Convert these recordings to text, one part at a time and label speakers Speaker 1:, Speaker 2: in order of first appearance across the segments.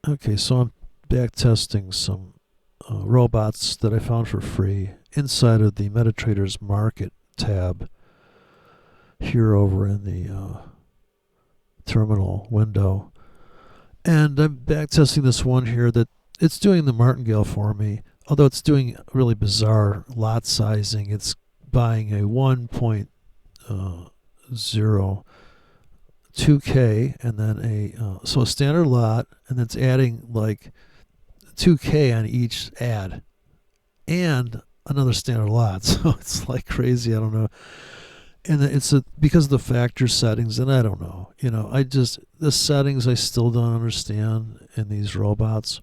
Speaker 1: Okay, so I'm back testing some robots that I found for free inside of the MetaTrader's Market tab here over in the terminal window. And I'm back testing this one here that it's doing the martingale for me, although it's doing really bizarre lot sizing. It's buying a 1.02K and then a standard lot, and then it's adding like 2K on each ad and another standard lot. So it's like crazy. I don't know. And it's because of the factor settings, and I don't know. The settings I still don't understand in these robots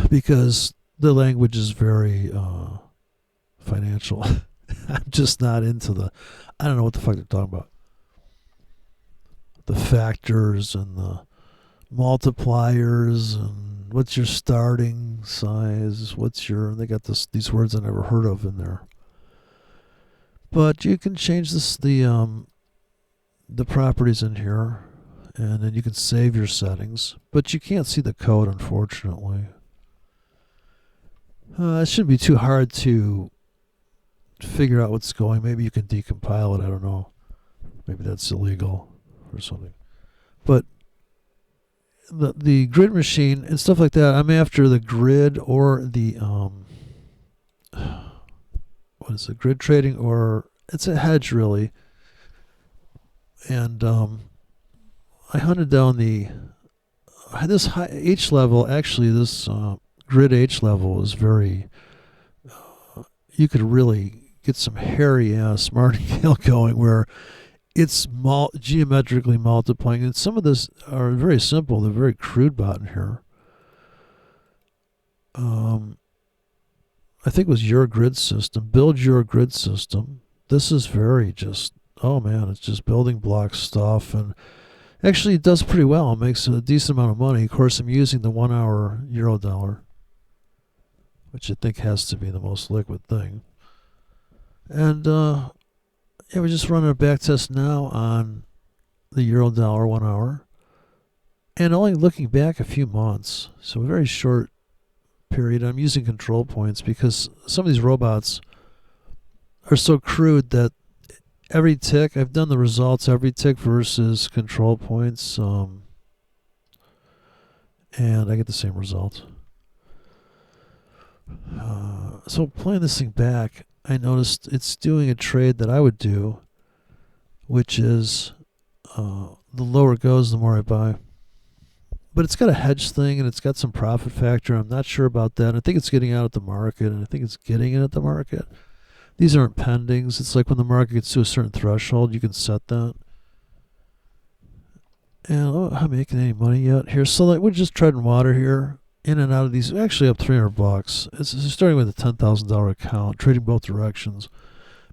Speaker 1: because the language is very financial. I'm just not into I don't know what the fuck they're talking about. The factors and the multipliers and what's your starting size, they got these words I never heard of in there. But you can change the properties in here, and then you can save your settings. But you can't see the code, unfortunately. It shouldn't be too hard to figure out what's going. Maybe you can decompile it. I don't know. Maybe that's illegal or something. But the grid machine and stuff like that, I'm after the grid or the what is it, grid trading, or it's a hedge really. And I hunted down this high H level. Actually, this grid H level is very. You could really get some hairy ass martingale going where it's geometrically multiplying, and some of this are very simple. They're very crude button here. I think it was your grid system. Build your grid system. This is very just, oh man, it's just building block stuff. And actually it does pretty well. It makes a decent amount of money. Of course, I'm using the 1 hour Eurodollar, which I think has to be the most liquid thing. And we're just running a back test now on the Eurodollar 1 hour. And only looking back a few months. So a very short period. I'm using control points because some of these robots are so crude that every tick, I've done the results, every tick versus control points, and I get the same results. So playing this thing back, I noticed it's doing a trade that I would do, which is the lower it goes, the more I buy. But it's got a hedge thing, and it's got some profit factor. I'm not sure about that. I think it's getting out at the market, and I think it's getting it at the market. These aren't pendings. It's like when the market gets to a certain threshold, you can set that. And I'm making any money yet here. So like, we're just treading water here, in and out of these. Actually up $300. It's starting with a $10,000 account, trading both directions.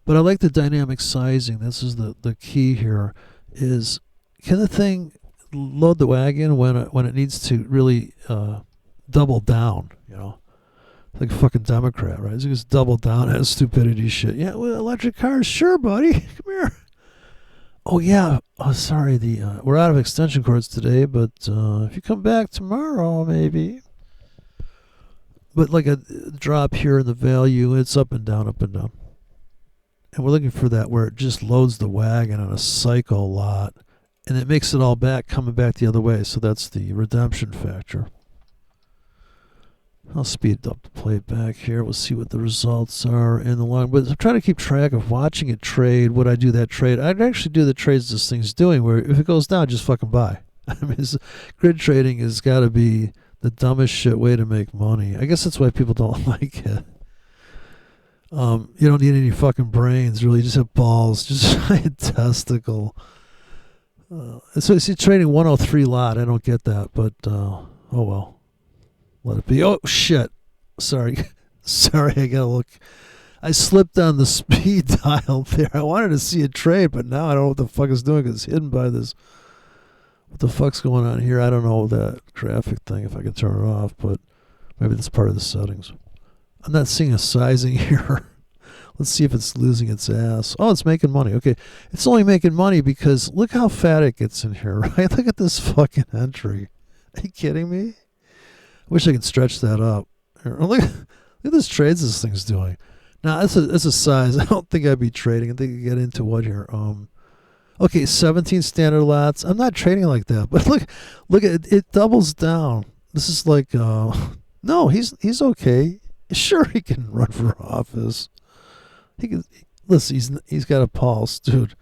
Speaker 1: But I like the dynamic sizing. This is the key here. Is can the thing load the wagon when it needs to really double down, like a fucking Democrat, right? It's just double down on stupidity shit. Yeah, well, electric cars, sure, buddy. Come here. Oh yeah. Oh, sorry. We're out of extension cords today, but if you come back tomorrow, maybe. But like a drop here in the value, it's up and down, up and down. And we're looking for that where it just loads the wagon on a cycle lot. And it makes it all back, coming back the other way. So that's the redemption factor. I'll speed up the playback here. We'll see what the results are in the long. But I'm trying to keep track of watching it trade. Would I do that trade? I'd actually do the trades this thing's doing, where if it goes down, just fucking buy. I mean, grid trading has got to be the dumbest shit way to make money. I guess that's why people don't like it. You don't need any fucking brains, really. You just have balls. Just a testicle. So you see trading 103 lot. I don't get that, but oh well. Let it be. Oh shit. Sorry. Sorry, I gotta look. I slipped on the speed dial there. I wanted to see a trade, but now I don't know what the fuck it's doing because it's hidden by this. What the fuck's going on here? I don't know that graphic thing, if I can turn it off, but maybe that's part of the settings. I'm not seeing a sizing here. Let's see if it's losing its ass. Oh, it's making money. Okay. It's only making money because look how fat it gets in here, right? Look at this fucking entry. Are you kidding me? Wish I could stretch that up. Here, look at this trades this thing's doing. Now that's a size. I don't think I'd be trading. I think I get into what here? Okay, 17 standard lots. I'm not trading like that. But look at it. It doubles down. This is like no, he's okay. Sure, he can run for office. He can listen. He's got a pulse, dude.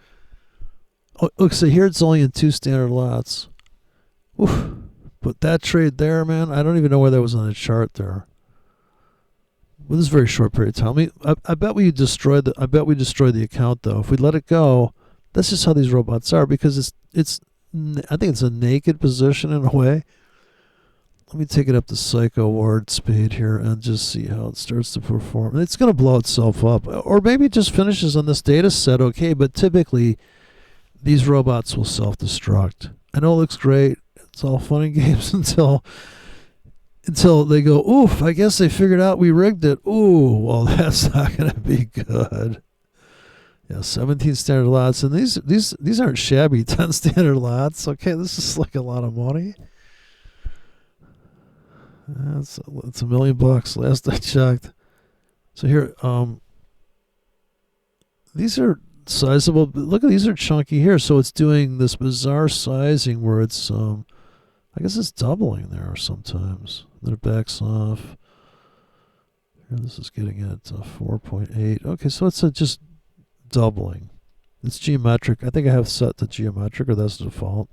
Speaker 1: Oh, look, so here it's only in 2 standard lots. Oof. But that trade there, man, I don't even know where that was on the chart there. Well, this is a very short period of time. I bet we destroyed the account though. If we let it go, that's just how these robots are because I think it's a naked position in a way. Let me take it up to Psycho Ward speed here and just see how it starts to perform. It's going to blow itself up. Or maybe it just finishes on this data set, okay, but typically these robots will self-destruct. I know it looks great. It's all fun and games until they go, oof, I guess they figured out we rigged it. Ooh, well, that's not going to be good. Yeah, 17 standard lots. And these aren't shabby 10 standard lots. Okay, this is like a lot of money. It's $1 million last I checked. So here, these are sizable. Look at these are chunky here. So it's doing this bizarre sizing where it's I guess it's doubling there sometimes. Then it backs off. Here, this is getting at 4.8. Okay, so it's just doubling. It's geometric. I think I have set to geometric, or that's the default.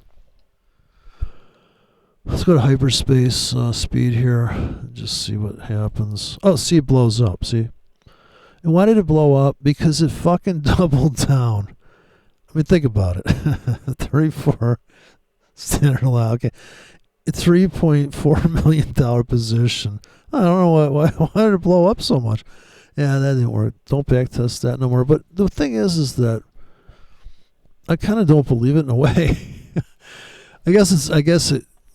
Speaker 1: Let's go to hyperspace speed here and just see what happens. Oh, see, it blows up. See? And why did it blow up? Because it fucking doubled down. I mean, think about it. 34 standard allow. Okay. $3.4 million position. I don't know why did it blow up so much? Yeah, that didn't work. Don't backtest that no more. But the thing is that I kind of don't believe it in a way.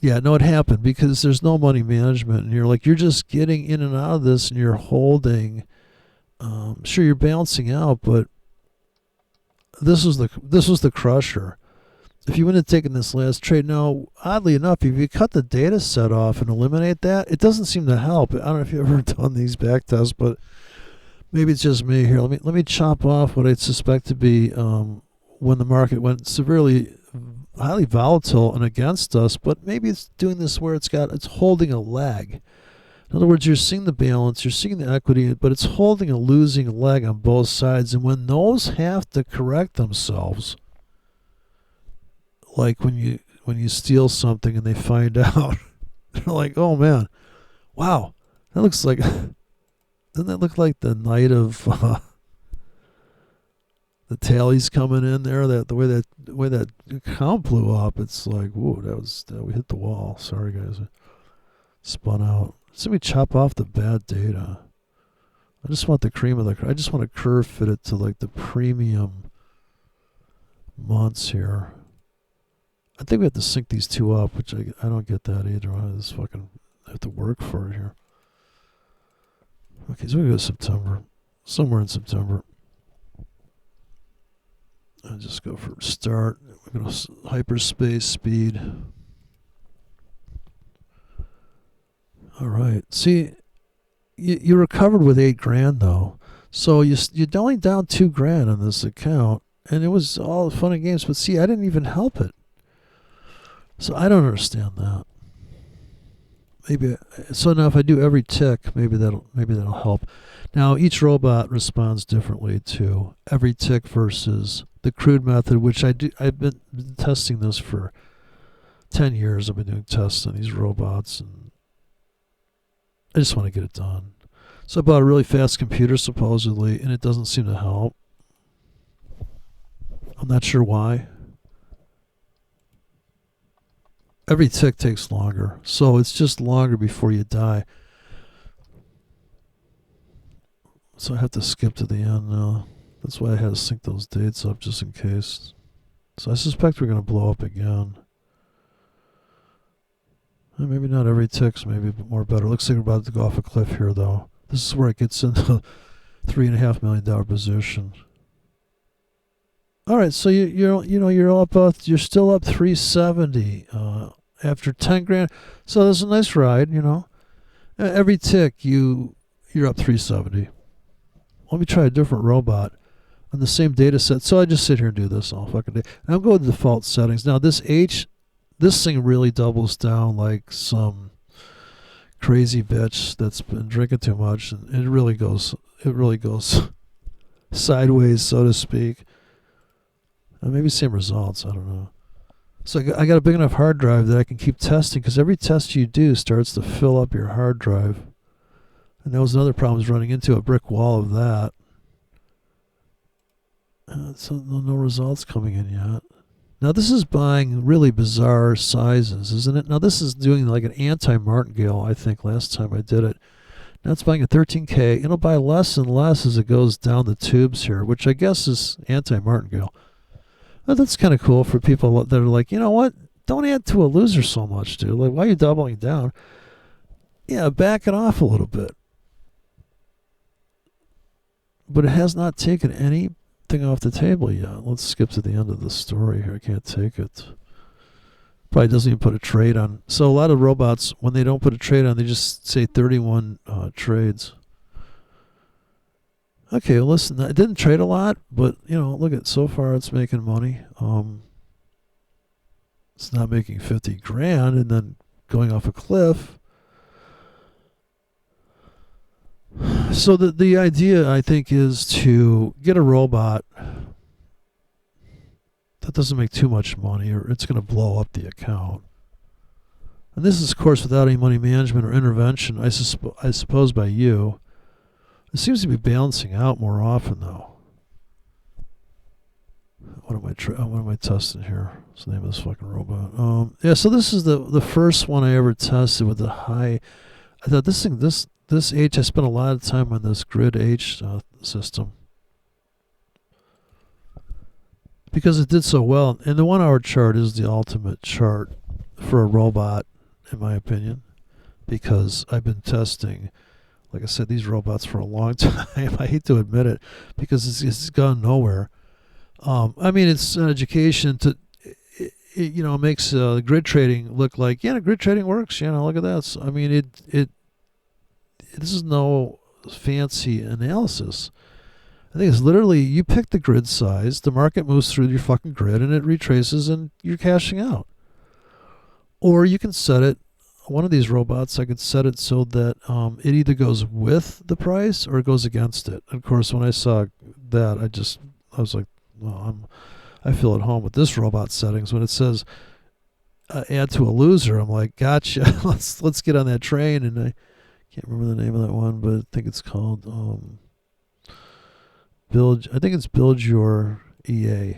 Speaker 1: Yeah, no, it happened because there's no money management, and you're just getting in and out of this, and you're holding. Sure, you're balancing out, but this was the crusher. If you wouldn't have taken this last trade, now oddly enough, if you cut the data set off and eliminate that, it doesn't seem to help. I don't know if you've ever done these back tests, but maybe it's just me here. Let me chop off what I suspect to be when the market went severely. Highly volatile and against us, but maybe it's doing this where it's holding a leg. In other words, you're seeing the balance, you're seeing the equity, but it's holding a losing leg on both sides. And when those have to correct themselves, like when you steal something and they find out, they're like, oh man, wow, that looks like, doesn't that look like the night of the tallies coming in there? The way that account blew up, it's like, whoa, we hit the wall. Sorry guys, spun out. So we chop off the bad data. I just want the cream of the. I just want to curve fit it to like the premium months here. I think we have to sync these two up, which I don't get that either. I just fucking have to work for it here. Okay, so we go to September, somewhere in September. I'll just go for start. We're going to hyperspace speed. All right. See, you recovered with $8,000 though, so you're only down $2,000 on this account, and it was all fun and games. But see, I didn't even help it, so I don't understand that. Maybe so now if I do every tick, maybe that'll help. Now each robot responds differently to every tick versus the crude method, which I've been testing this for 10 years. I've been doing tests on these robots, and I just want to get it done. So I bought a really fast computer supposedly, and it doesn't seem to help. I'm not sure why. Every tick takes longer, so it's just longer before you die. So I have to skip to the end now. That's why I had to sync those dates up just in case. So I suspect we're going to blow up again. Maybe not every tick's maybe more better. Looks like we're about to go off a cliff here though. This is where it gets into $3.5 million position. All right, so you're up. You're still up 370, after 10 grand. So that's a nice ride, you know. Every tick you're up 370. Let me try a different robot on the same data set. So I just sit here and do this all fucking day. And I'm going to default settings. Now this thing really doubles down like some crazy bitch that's been drinking too much, and it really goes sideways, so to speak. Maybe same results, I don't know. So I got a big enough hard drive that I can keep testing, because every test you do starts to fill up your hard drive. And that was another problem, is running into a brick wall of that. So no results coming in yet. Now this is buying really bizarre sizes, isn't it? Now this is doing like an anti-martingale, I think, last time I did it. Now it's buying a 13K. It'll buy less and less as it goes down the tubes here, which I guess is anti-martingale. Well, that's kind of cool for people that are like, you know what? Don't add to a loser so much, dude. Like, why are you doubling down? Yeah, back it off a little bit. But it has not taken anything off the table yet. Let's skip to the end of the story here. I can't take it. Probably doesn't even put a trade on. So a lot of robots, when they don't put a trade on, they just say 31 trades. Okay, well, listen, I didn't trade a lot, but, you know, look at, so far it's making money. It's not making 50 grand and then going off a cliff. So the idea, I think, is to get a robot that doesn't make too much money, or it's going to blow up the account. And this is, of course, without any money management or intervention, I suppose, by you. It seems to be balancing out more often, though. What am I testing here? What's the name of this fucking robot? Yeah, so this is the first one I ever tested with the high. I thought this H, I spent a lot of time on this grid H system because it did so well. And the 1 hour chart is the ultimate chart for a robot, in my opinion, because I've been testing, like I said, these robots for a long time. I hate to admit it, because it's gone nowhere. I mean, it's an education to, you know, it makes grid trading look like, yeah, grid trading works. You know, look at that. So, I mean, this is no fancy analysis. I think it's literally, you pick the grid size, the market moves through your fucking grid, and it retraces, and you're cashing out. Or you can set it, one of these robots, I could set it so that it either goes with the price or it goes against it. And of course, when I saw that, I was like, well, I feel at home with this robot settings. When it says add to a loser, I'm like, gotcha. let's get on that train. And I can't remember the name of that one, but I think it's called Build Your EA.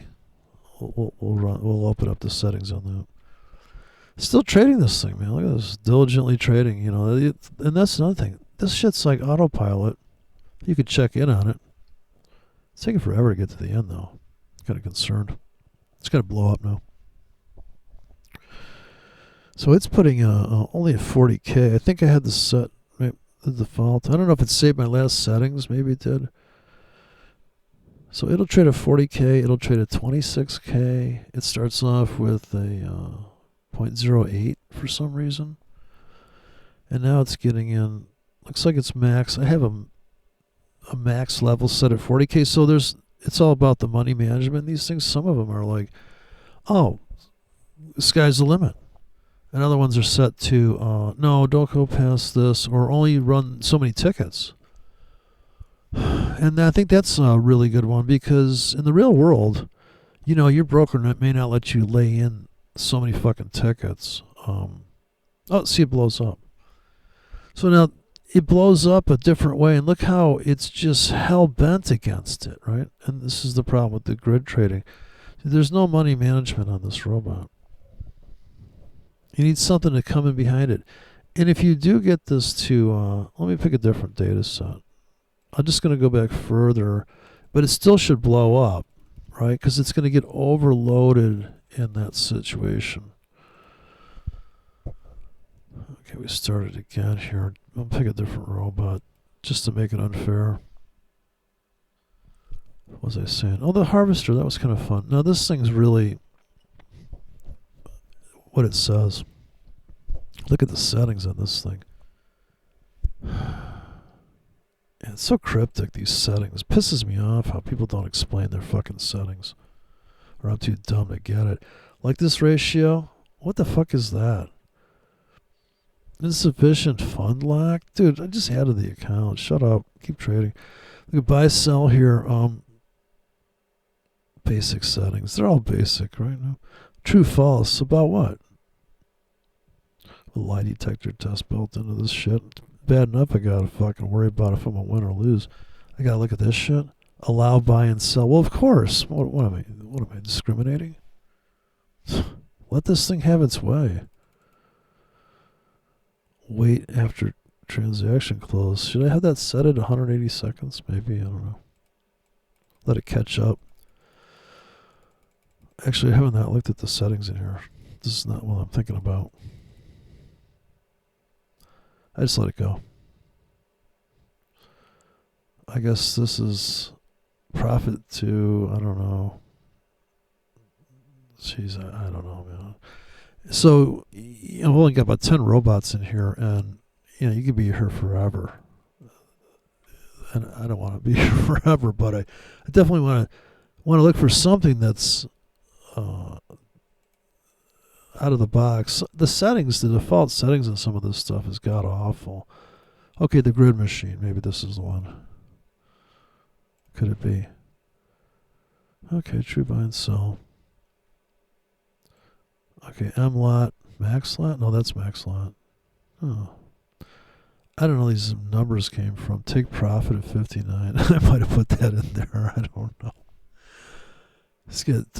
Speaker 1: We'll open up the settings on that. Still trading this thing, man. Look at this, diligently trading. You know, and that's another thing. This shit's like autopilot. You could check in on it. It's taking forever to get to the end, though. I'm kind of concerned. It's gonna blow up now. So it's putting only a 40K. I think I had this set. The default. I don't know if it saved my last settings. Maybe it did. So it'll trade a 40K. It'll trade a 26K. It starts off with a 0.08 for some reason. And now it's getting in. Looks like it's max. I have a max level set at 40K. So it's all about the money management. These things, some of them are like, oh, the sky's the limit. And other ones are set to, no, don't go past this, or only run so many tickets. And I think that's a really good one, because in the real world, you know, your broker may not let you lay in so many fucking tickets. See, it blows up. So now it blows up a different way, and look how it's just hell-bent against it, right? And this is the problem with the grid trading. There's no money management on this robot. You need something to come in behind it. And if you do get this to, let me pick a different data set. I'm just going to go back further, but it still should blow up, right? Because it's going to get overloaded in that situation. Okay, we started again here. I'll pick a different robot just to make it unfair. What was I saying? Oh, the harvester, that was kind of fun. Now this thing's really what it says. Look at the settings on this thing. It's so cryptic, these settings. It pisses me off how people don't explain their fucking settings. Or I'm too dumb to get it. Like this ratio? What the fuck is that? Insufficient fund lock? Dude, I just added the account. Shut up. Keep trading. Look at buy, sell here. Basic settings. They're all basic right now. True, false. About what? A lie detector test built into this shit. Bad enough I gotta fucking worry about if I'm gonna win or lose. I gotta look at this shit. Allow buy and sell. Well, of course. What am I discriminating? Let this thing have its way. Wait after transaction close. Should I have that set at 180 seconds? Maybe, I don't know. Let it catch up. Actually, I haven't looked at the settings in here. This is not what I'm thinking about. I just let it go. I guess this is profit to, I don't know. Jeez, I don't know, man. So, I've only got about 10 robots in here, and, you could be here forever. And I don't want to be here forever, but I definitely want to look for something that's out of the box. The settings, the default settings on some of this stuff is god awful. Okay, the grid machine. Maybe this is the one. Could it be? Okay, true buy and sell. Okay, M lot, max lot? No, that's max lot. Oh. I don't know where these numbers came from. Take profit at 59. I might have put that in there. I don't know. Let's get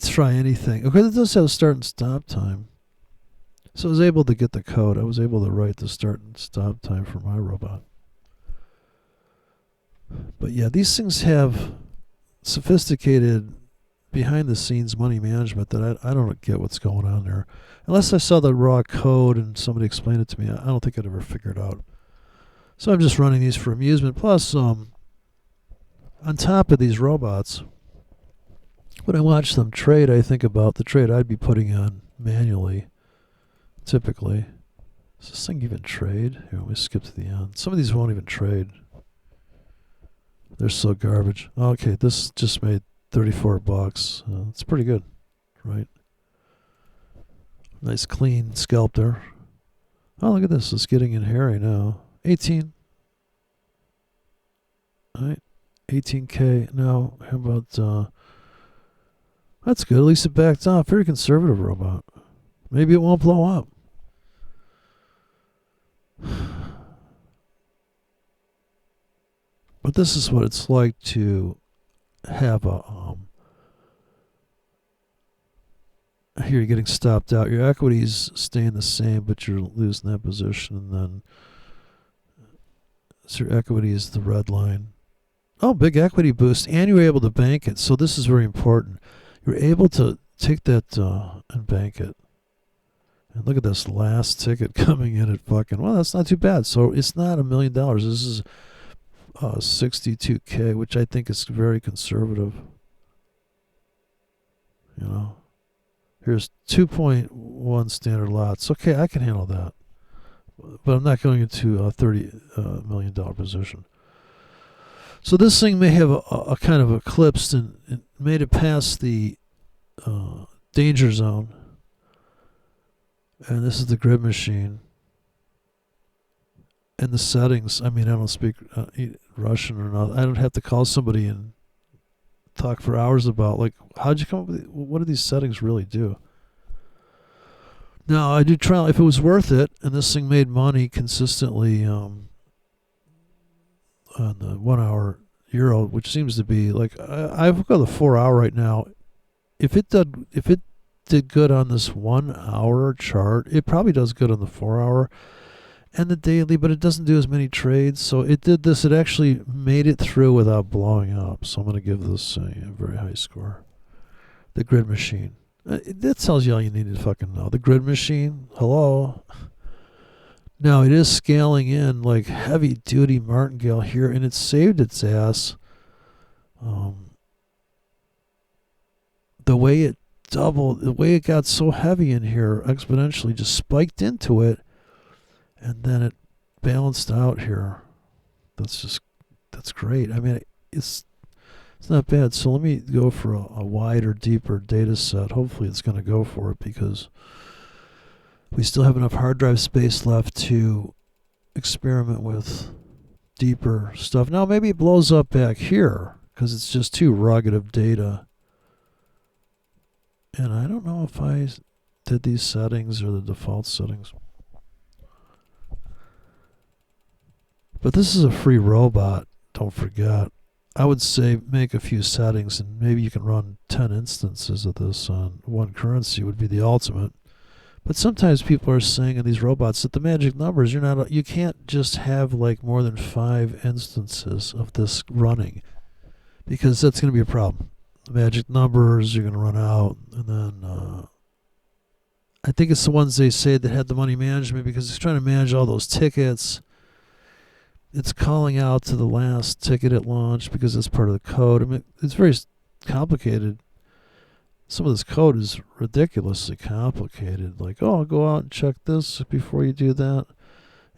Speaker 1: try anything. Okay, it does have a start and stop time. So I was able to get the code. I was able to write the start and stop time for my robot. But yeah, these things have sophisticated behind the scenes money management that I don't get what's going on there. Unless I saw the raw code and somebody explained it to me, I don't think I'd ever figure it out. So I'm just running these for amusement. Plus, on top of these robots, when I watch them trade, I think about the trade I'd be putting on manually, typically. Does this thing even trade? Here, let me skip to the end. Some of these won't even trade. They're so garbage. Okay, this just made $34. It's pretty good, right? Nice clean scalp there. Oh, look at this. It's getting in hairy now. 18. All right. 18K. Now, how about... that's good. At least it backed off. Very conservative robot. Maybe it won't blow up. But this is what it's like to have a... here you're getting stopped out. Your equity's staying the same, but you're losing that position. And then... so your equity is the red line. Oh, big equity boost. And you were able to bank it. So this is very important. You're able to take that and bank it. And look at this last ticket coming in at fucking... well, that's not too bad. So it's not $1 million. This is 62K, which I think is very conservative. You know, here's 2.1 standard lots. Okay, I can handle that, but I'm not going into a $30 million position. So this thing may have a kind of eclipsed and made it past the danger zone. And this is the grid machine. And the settings, I mean, I don't speak Russian or not. I don't have to call somebody and talk for hours about, like, how'd you come up with it? What do these settings really do? Now, I do try, if it was worth it, and this thing made money consistently on the 1 hour euro, which seems to be, like, I've got the 4 hour right now. If it did good on this 1 hour chart, it probably does good on the 4 hour and the daily, but it doesn't do as many trades. So it did this. It actually made it through without blowing up. So I'm going to give this a very high score. The grid machine. That tells you all you need to fucking know. The grid machine. Hello. Now it is scaling in like heavy duty martingale here, and it saved its ass. The way it doubled. The way it got so heavy in here exponentially just spiked into it, and then it balanced out here. That's great. I mean, it's not bad. So let me go for a wider, deeper data set. Hopefully it's going to go for it because we still have enough hard drive space left to experiment with deeper stuff. Now maybe it blows up back here because it's just too rugged of data. And I don't know if I did these settings or the default settings. But this is a free robot, don't forget. I would say make a few settings and maybe you can run 10 instances of this on one currency would be the ultimate. But sometimes people are saying in these robots that the magic numbers, you can't just have like more than 5 instances of this running because that's going to be a problem. The magic numbers, you're going to run out. And then I think it's the ones they say that had the money management because it's trying to manage all those tickets. It's calling out to the last ticket it launched because it's part of the code. I mean, it's very complicated. Some of this code is ridiculously complicated. Like, oh, go out and check this before you do that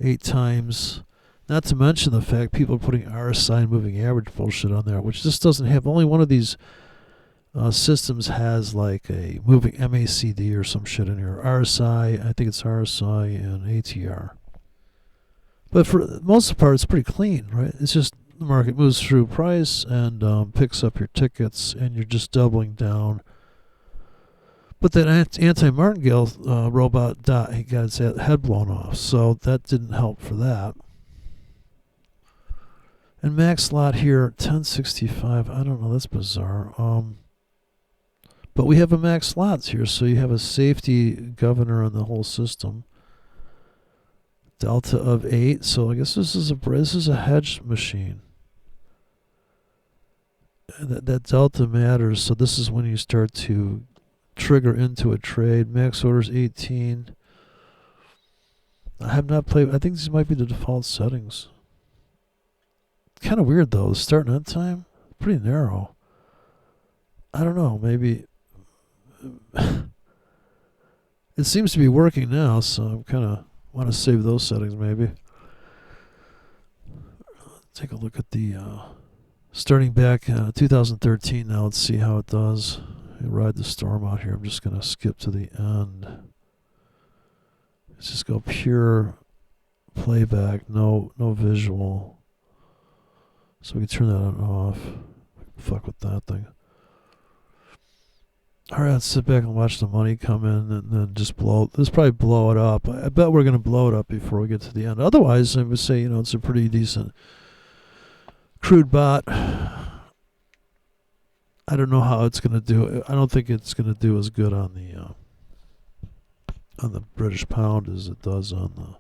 Speaker 1: 8 times. Not to mention the fact people are putting RSI and moving average bullshit on there, which just doesn't have. Only one of these systems has like a moving MACD or some shit in here. RSI, I think it's RSI and ATR. But for the most part, it's pretty clean, right? It's just the market moves through price and picks up your tickets, and you're just doubling down. But that anti-martingale robot he got his head blown off, so that didn't help for that. And max lot here, 1065. I don't know, that's bizarre. But we have a max slots here, so you have a safety governor on the whole system. Delta of 8, so I guess this is a hedge machine. That delta matters, so this is when you start to trigger into a trade. Max orders 18. I have not played. I think these might be the default settings. Kind of weird though. The start and end time pretty narrow. I don't know. Maybe it seems to be working now, so I'm kind of want to save those settings maybe. Take a look at the starting back 2013 now. Let's see how it does. Ride the storm out here. I'm just going to skip to the end. Let's just go pure playback, no visual. So we can turn that on and off. Fuck with that thing. Alright, let's sit back and watch the money come in and then just let's probably blow it up. I bet we're going to blow it up before we get to the end. Otherwise, I would say, it's a pretty decent crude bot. I don't know how it's going to do. I don't think it's going to do as good on the British pound as it does on the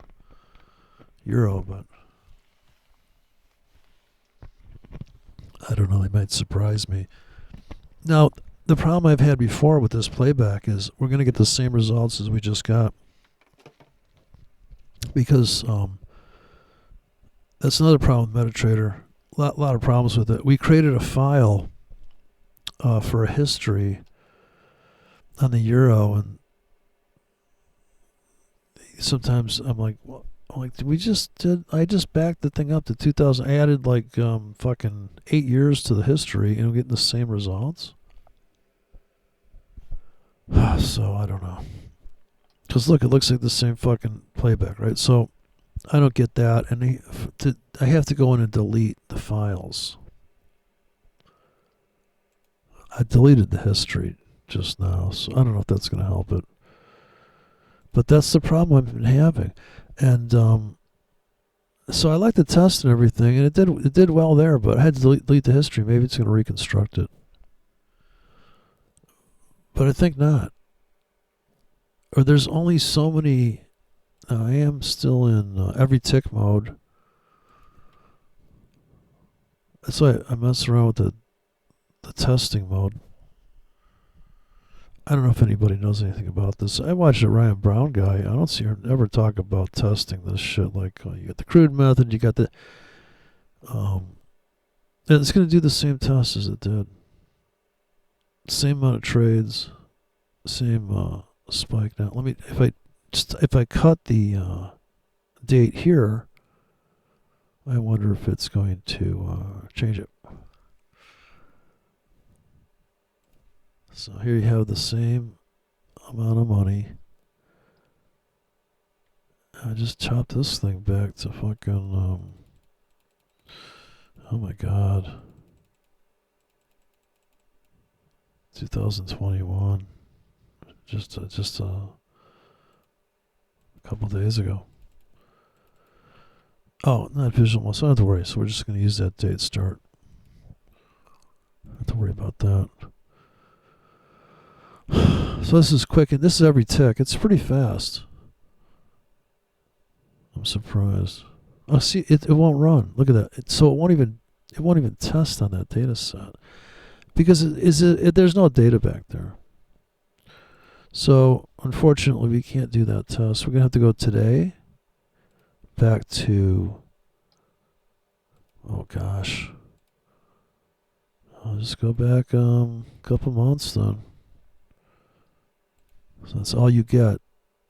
Speaker 1: euro, but I don't know. They might surprise me. Now, the problem I've had before with this playback is we're going to get the same results as we just got because that's another problem with MetaTrader. A lot of problems with it. We created a file for a history on the euro, and sometimes I'm like, I just backed the thing up to 2000. I added like fucking 8 years to the history, and we're getting the same results. So I don't know. Because look, it looks like the same fucking playback, right? So I don't get that, and I have to go in and delete the files. I deleted the history just now, so I don't know if that's going to help it. But that's the problem I've been having. And so I like the test and everything, and it did well there, but I had to delete the history. Maybe it's going to reconstruct it. But I think not. Or there's only so many. I am still in every tick mode. That's why I mess around with the testing mode. I don't know if anybody knows anything about this. I watched a Ryan Brown guy. I don't see her ever talk about testing this shit. Like you got the crude method, you got the and it's going to do the same test as it did. Same amount of trades. spike now. Let me if I cut the date here, I wonder if it's going to change it. So here you have the same amount of money. I just chopped this thing back to fucking oh my god, 2021, just a couple days ago. Oh, not visual, so I don't have to worry. So we're just going to use that date start. Don't have to worry about that. So this is quick, and this is every tick. It's pretty fast. I'm surprised. Oh, see, it won't run. Look at that. So it won't even test on that data set because there's no data back there. So unfortunately, we can't do that test. We're gonna have to go today back to. Oh gosh. I'll just go back a couple months then. So that's all you get.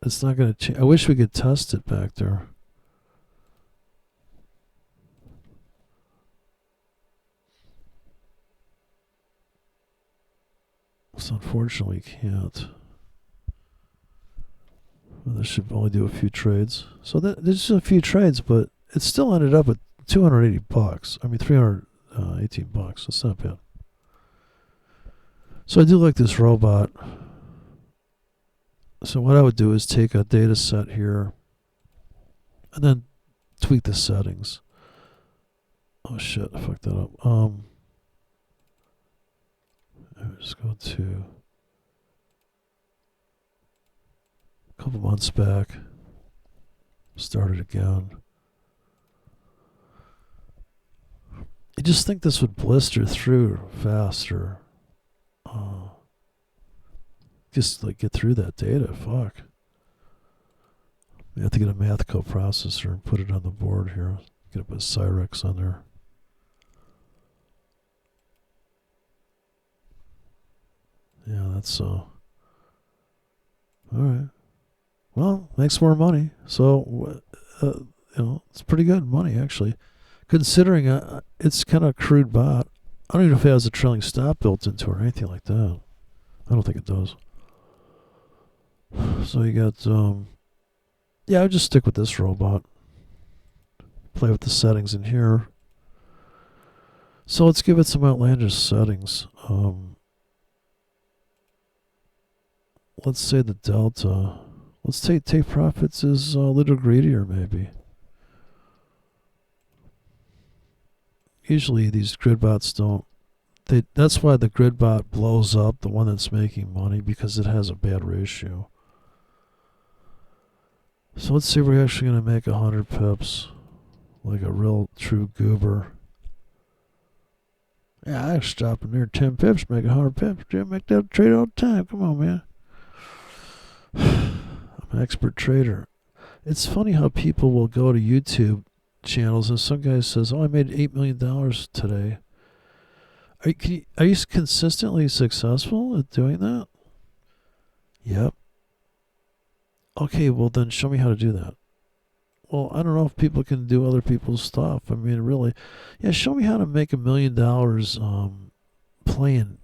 Speaker 1: It's not going to change. I wish we could test it back there. So unfortunately, can't. Well, this should only do a few trades. So there's just a few trades, but it still ended up at $280. I mean, $318. That's not bad. So I do like this robot. So what I would do is take a data set here and then tweak the settings. Oh shit, I fucked that up. Just go to a couple months back. Start it again. You just think this would blister through faster. Just like get through that data. Fuck. We have to get a math coprocessor and put it on the board here. Get up a Cyrex on there. Yeah, that's all right. Well, makes more money. So, it's pretty good money actually, considering it's kind of a crude bot. I don't even know if it has a trailing stop built into it or anything like that. I don't think it does. So you got, I would just stick with this robot. Play with the settings in here. So let's give it some outlandish settings. Let's say the delta. Let's take profits is a little greedier maybe. Usually these grid bots don't. That's why the grid bot blows up, the one that's making money, because it has a bad ratio. So let's see if we're actually going to make 100 pips, like a real true goober. Yeah, I stop in there 10 pips, make 100 pips. Dude, make that trade all the time. Come on, man. I'm an expert trader. It's funny how people will go to YouTube channels and some guy says, "Oh, I made $8 million today." Are you consistently successful at doing that? Yep. Okay, well then show me how to do that. Well, I don't know if people can do other people's stuff. I mean, really, yeah, show me how to make $1 million playing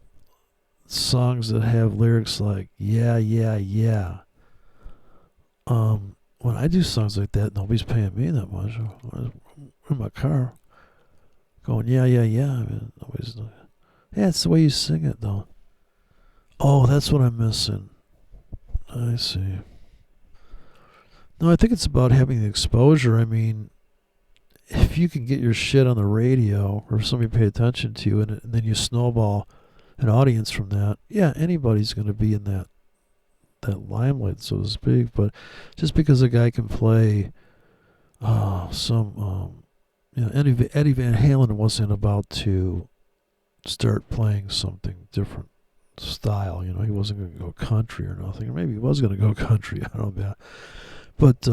Speaker 1: songs that have lyrics like "yeah, yeah, yeah." When I do songs like that, nobody's paying me that much. I'm in my car, going "yeah, yeah, yeah." I mean, nobody's. Yeah, it's the way you sing it, though. Oh, that's what I'm missing. I see. No, I think it's about having the exposure. I mean, if you can get your shit on the radio or somebody pay attention to you and then you snowball an audience from that, yeah, anybody's going to be in that limelight, so to speak. But just because a guy can play Eddie Van Halen wasn't about to start playing something different style. He wasn't going to go country or nothing. Or maybe he was going to go country. I don't know. But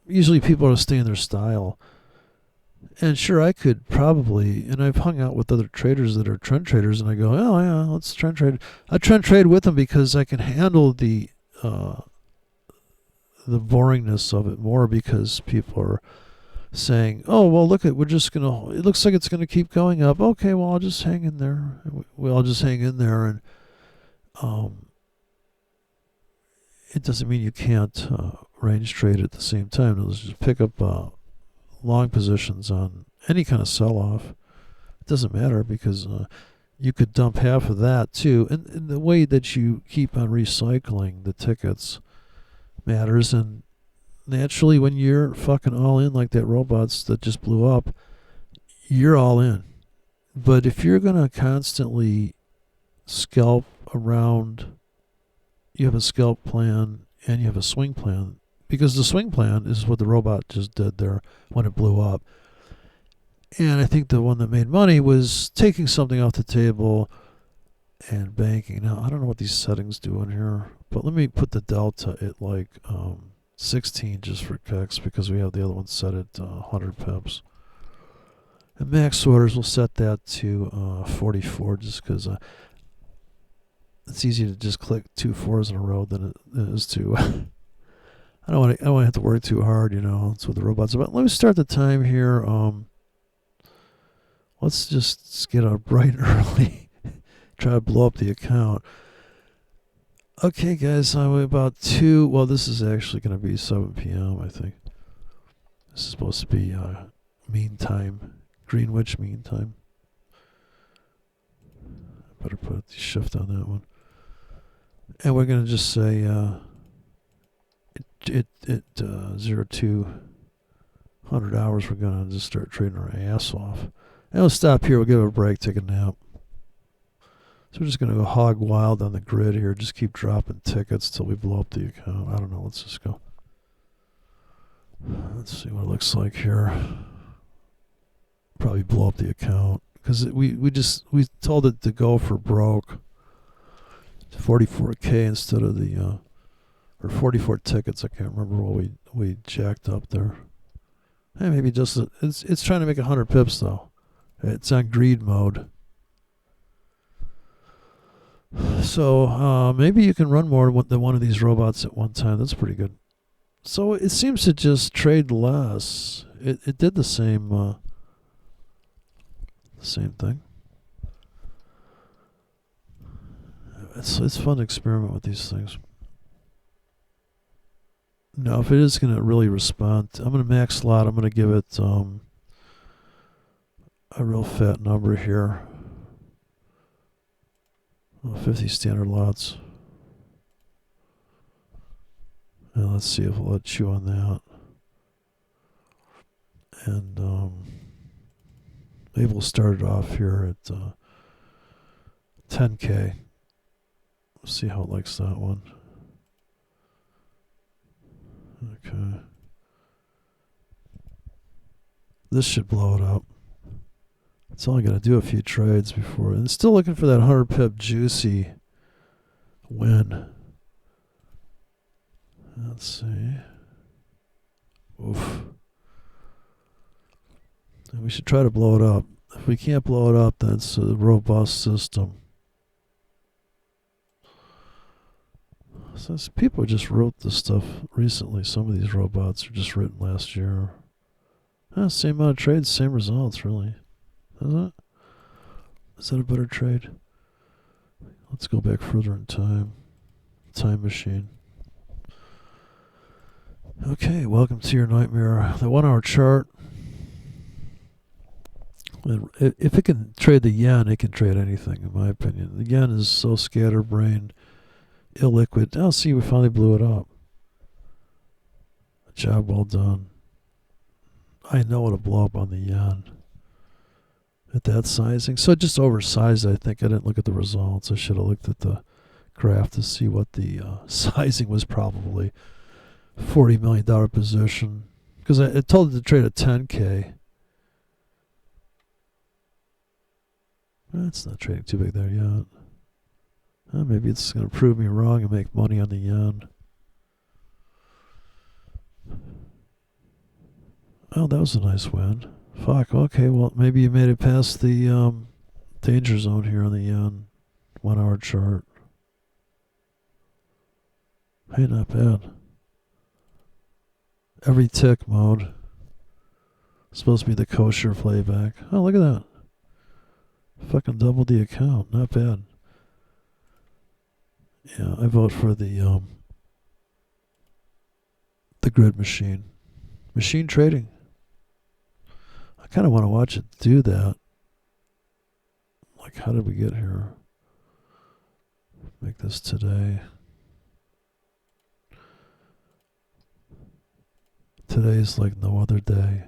Speaker 1: usually people are staying in their style. And sure, I could probably, and I've hung out with other traders that are trend traders, and I go, oh yeah, let's trend trade. I trend trade with them because I can handle the boringness of it more, because people are saying, oh well, look at, we're just gonna, it looks like it's gonna keep going up. Okay, well I'll just hang in there. We all just hang in there, and um, it doesn't mean you can't range trade at the same time. Let's just pick up long positions on any kind of sell-off. It doesn't matter, because you could dump half of that too. And the way that you keep on recycling the tickets matters. And naturally, when you're fucking all in like that robots that just blew up, you're all in. But if you're going to constantly scalp around, you have a scalp plan and you have a swing plan, because the swing plan is what the robot just did there when it blew up. And I think the one that made money was taking something off the table and banking. Now, I don't know what these settings do in here, but let me put the delta at like 16 just for kicks, because we have the other one set at 100 pips. And max orders, we'll set that to 44, just because it's easy to just click 2 4s in a row than it is to. I don't want to have to work too hard, you know. That's what the robot's about. Let me start the time here. Let's just get out bright and early. Try to blow up the account. Okay, guys, I'm about 2. Well, this is actually going to be 7 p.m., I think. This is supposed to be mean time. Greenwich Mean Time. Better put the shift on that one. And we're going to just say at 0200 hours, we're going to just start trading our ass off. And we'll stop here. We'll give it a break, take a nap. So we're just going to go hog wild on the grid here. Just keep dropping tickets till we blow up the account. I don't know. Let's just go. Let's see what it looks like here. Probably blow up the account, because we told it to go for broke. 44K instead of the or 44 tickets. I can't remember what we jacked up there. Hey, maybe just it's trying to make 100 pips though. It's on greed mode. So maybe you can run more than one of these robots at one time. That's pretty good. So it seems to just trade less. It did the same thing. It's fun to experiment with these things. Now, if it is going to really respond, I'm going to max lot. I'm going to give it a real fat number here. 50 standard lots. And let's see if we'll let chew on that. And maybe we'll start it off here at 10K. See how it likes that one. Okay. This should blow it up. It's only going to do a few trades before. And still looking for that 100 pip juicy win. Let's see. Oof. And we should try to blow it up. If we can't blow it up, that's a robust system. So people just wrote this stuff recently. Some of these robots are just written last year. Same amount of trades, same results, really. Is it? Is that a better trade? Let's go back further in time. Time machine. Okay, welcome to your nightmare. The 1 hour chart. If it can trade the yen, it can trade anything, in my opinion. The yen is so scatterbrained, illiquid. Oh, see, we finally blew it up. Job well done. I know it'll blow up on the yen at that sizing. So it just oversized, I think. I didn't look at the results. I should have looked at the graph to see what the sizing was. Probably $40 million position, because I told it to trade at 10K. It's not trading too big there yet. Maybe it's going to prove me wrong and make money on the yen. Oh, that was a nice win. Fuck, okay, well, maybe you made it past the danger zone here on the 1 hour chart. Hey, not bad. Every tick mode. Supposed to be the kosher playback. Oh, look at that. Fucking doubled the account. Not bad. Yeah, I vote for the grid machine. Machine trading. I kind of want to watch it do that. Like, how did we get here? Make this today. Today's like no other day.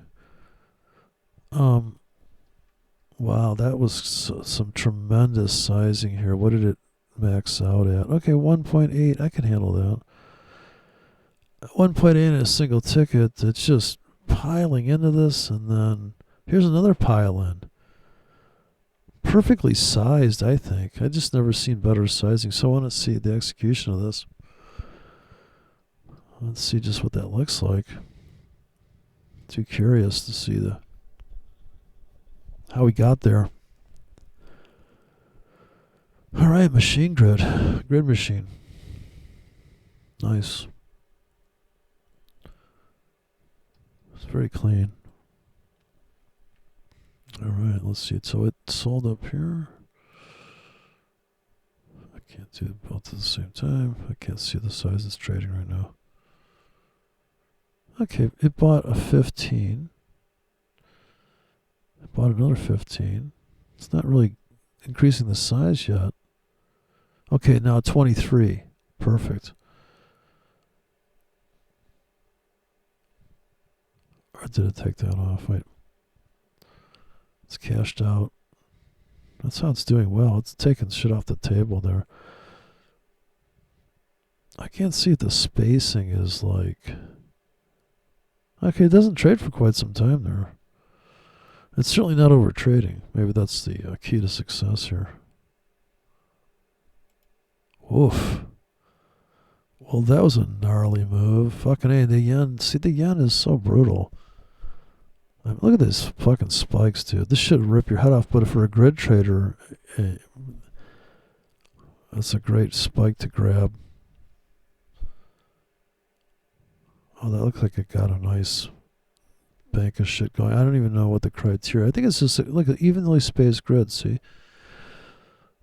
Speaker 1: Wow, that was some tremendous sizing here. What did it max out at? Okay, 1.8. I can handle that. 1.8 in a single ticket. It's just piling into this, and then here's another pile in. Perfectly sized, I think. I just never seen better sizing. So I want to see the execution of this. Let's see just what that looks like. Too curious to see how we got there. All right, machine grid machine. Nice. It's very clean. All right, let's see. So it sold up here. I can't do both at the same time. I can't see the size it's trading right now. Okay, it bought a 15. It bought another 15. It's not really increasing the size yet. Okay, now 23. Perfect. Or did it take that off? Wait. It's cashed out. That's how it's doing well. It's taking shit off the table there. I can't see if the spacing is like... Okay, it doesn't trade for quite some time there. It's certainly not over trading. Maybe that's the key to success here. Oof. Well, that was a gnarly move. Fucking A, the yen. See, the yen is so brutal. I mean, look at these fucking spikes, dude. This should rip your head off, but for a grid trader, that's a great spike to grab. Oh, that looks like it got a nice bank of shit going. I don't even know what the criteria. I think it's just look at evenly spaced grid. See,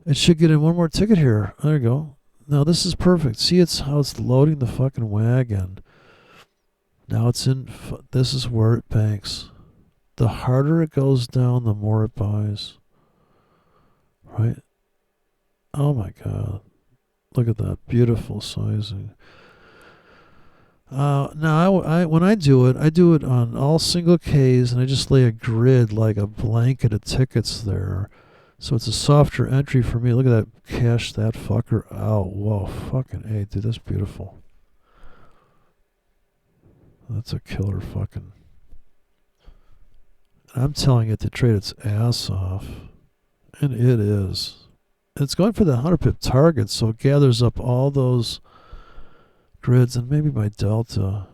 Speaker 1: it should get in one more ticket here. There you go. Now this is perfect. See, it's how it's loading the fucking wagon. Now it's in. This is where it banks. The harder it goes down, the more it buys. Right? Oh my God! Look at that beautiful sizing. Now, when I do it on all single Ks, and I just lay a grid like a blanket of tickets there. So it's a softer entry for me. Look at that, cash that fucker out. Whoa, fucking A, dude, that's beautiful. That's a killer fucking... I'm telling it to trade its ass off. And it is. It's going for the 100 pip target, so it gathers up all those... grids, and maybe my delta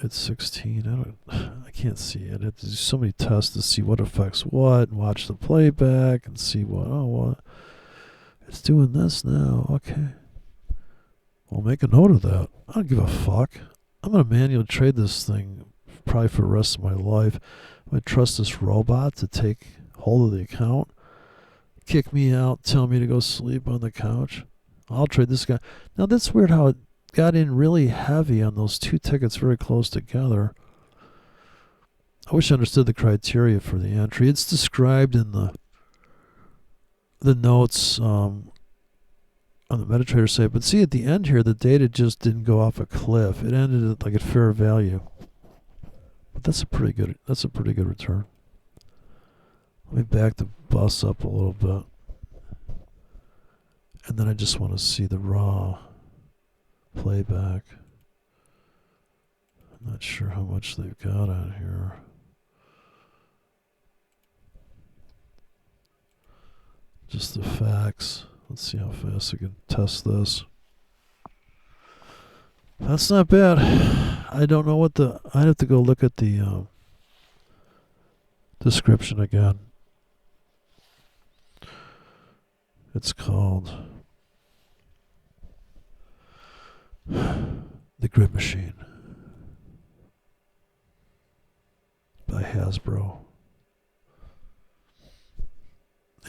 Speaker 1: at 16. I can't see it. I have to do so many tests to see what affects what, and watch the playback and see what it's doing this now. Okay, well, make a note of that. I don't give a fuck. I'm gonna manually trade this thing probably for the rest of my life. I'm gonna trust this robot to take hold of the account, kick me out, tell me to go sleep on the couch. I'll trade this guy. Now that's weird how it got in really heavy on those two tickets very close together. I wish I understood the criteria for the entry. It's described in the notes on the MetaTrader site. But see, at the end here, the data just didn't go off a cliff. It ended at like at fair value. But that's a pretty good return. Let me back the bus up a little bit. And then I just want to see the raw playback. I'm not sure how much they've got on here. Just the facts. Let's see how fast I can test this. That's not bad. I don't know what I'd have to go look at the description again. It's called The Grid Machine by Hasbro.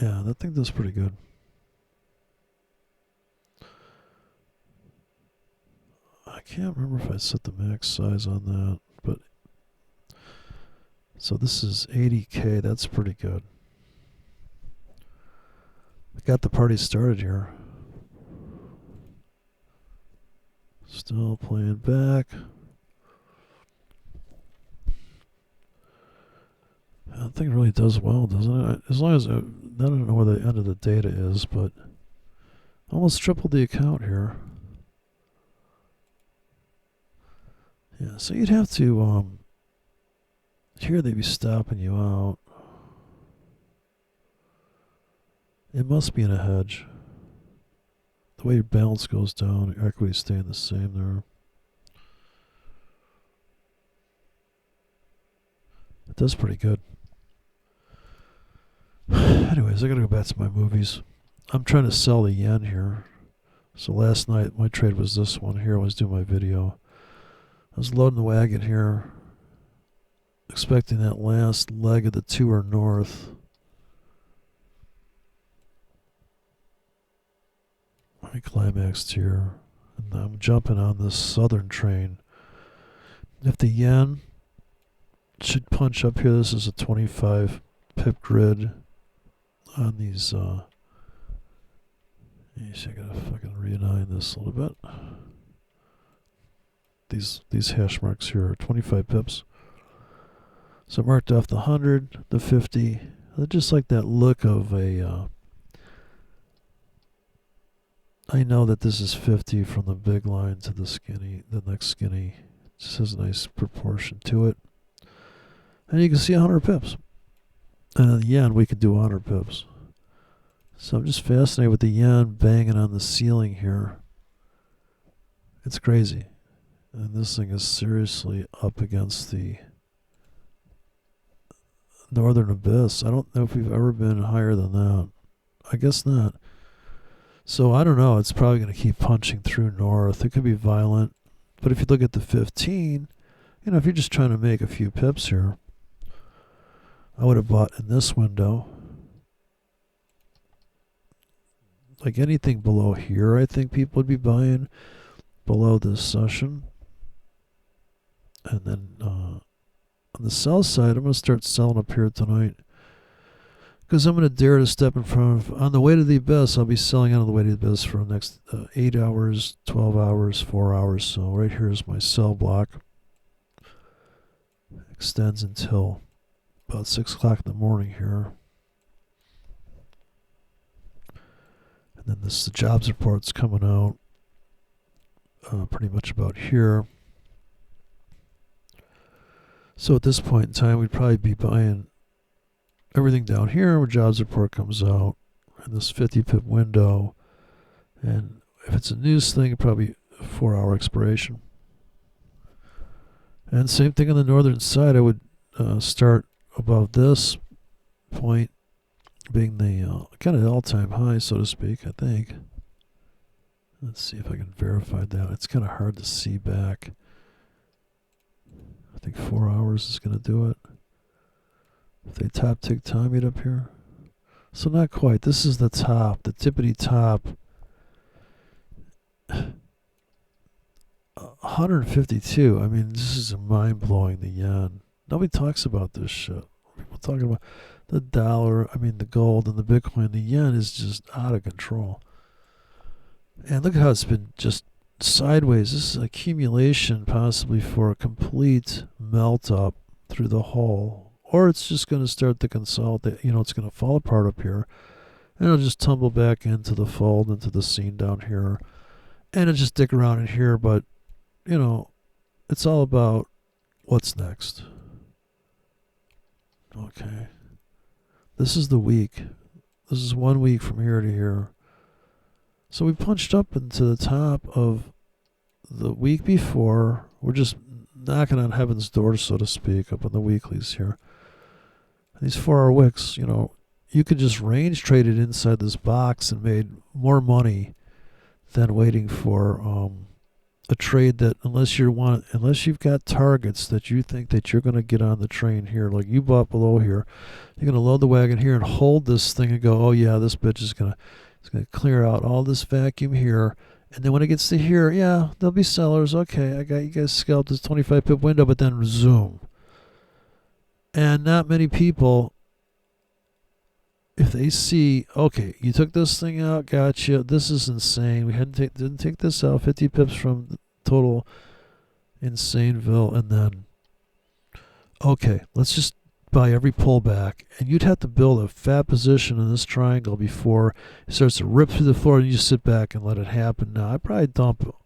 Speaker 1: Yeah, that thing does pretty good. I can't remember if I set the max size on that, but so this is 80K. That's pretty good. I got the party started here. Still playing back. That thing really does well, doesn't it? As long as I don't know where the end of the data is, but almost tripled the account here. Yeah, so you'd have to, here they'd be stopping you out. It must be in a hedge. The way your balance goes down, your equity's staying the same there. It does pretty good. Anyways, I gotta go back to my movies. I'm trying to sell the yen here. So last night, my trade was this one here. I was doing my video. I was loading the wagon here, expecting that last leg of the tour north. I climaxed here, and I'm jumping on this southern train. If the yen should punch up here, this is a 25 pip grid on these. I gotta fucking realign this a little bit. These hash marks here are 25 pips. So I marked off the 100, the 50. I just like that look of a. I know that this is 50 from the big line to the next skinny. It just has a nice proportion to it. And you can see 100 pips. And in the yen, we could do 100 pips. So I'm just fascinated with the yen banging on the ceiling here. It's crazy. And this thing is seriously up against the northern abyss. I don't know if we've ever been higher than that. I guess not. So I don't know. It's probably going to keep punching through north. It could be violent. But if you look at the 15, if you're just trying to make a few pips here, I would have bought in this window. Like anything below here, I think people would be buying below this session. And then on the sell side, I'm going to start selling up here tonight. Because I'm going to dare to step in front of, on the way to the abyss, I'll be selling on the way to the abyss for the next 8 hours, 12 hours, 4 hours. So right here is my sell block. Extends until about 6 o'clock in the morning here. And then the jobs report's coming out pretty much about here. So at this point in time, we'd probably be buying everything down here where jobs report comes out in this 50 pip window. And if it's a news thing, probably a 4-hour expiration. And same thing on the northern side. I would start above this point being the kind of all-time high, so to speak, I think. Let's see if I can verify that. It's kind of hard to see back. I think 4 hours is going to do it. If they top tick time it up here. So not quite. This is the top, the tippity top. 152. I mean, this is mind-blowing, the yen. Nobody talks about this shit. People talking about the dollar, the gold and the Bitcoin. The yen is just out of control. And look at how it's been just sideways. This is an accumulation possibly for a complete melt up through the hole. Or it's just going to start to consolidate. It's going to fall apart up here. And it'll just tumble back into the fold, into the scene down here. And it'll just stick around in here. But, it's all about what's next. Okay. This is the week. This is 1 week from here to here. So we punched up into the top of the week before. We're just knocking on heaven's door, so to speak, up on the weeklies here. These 4-hour wicks, you could just range trade it inside this box and made more money than waiting for a trade that unless you've got targets that you think that you're going to get on the train here, like you bought below here, you're going to load the wagon here and hold this thing and go, oh yeah, this bitch is going to clear out all this vacuum here. And then when it gets to here, yeah, there'll be sellers. Okay, I got you guys scalped this 25 pip window, but then zoom. And not many people, if they see, okay, you took this thing out, gotcha, this is insane. We didn't take this out, 50 pips from the total Insaneville, and then, okay, let's just buy every pullback. And you'd have to build a fat position in this triangle before it starts to rip through the floor and you just sit back and let it happen. Now, I probably dump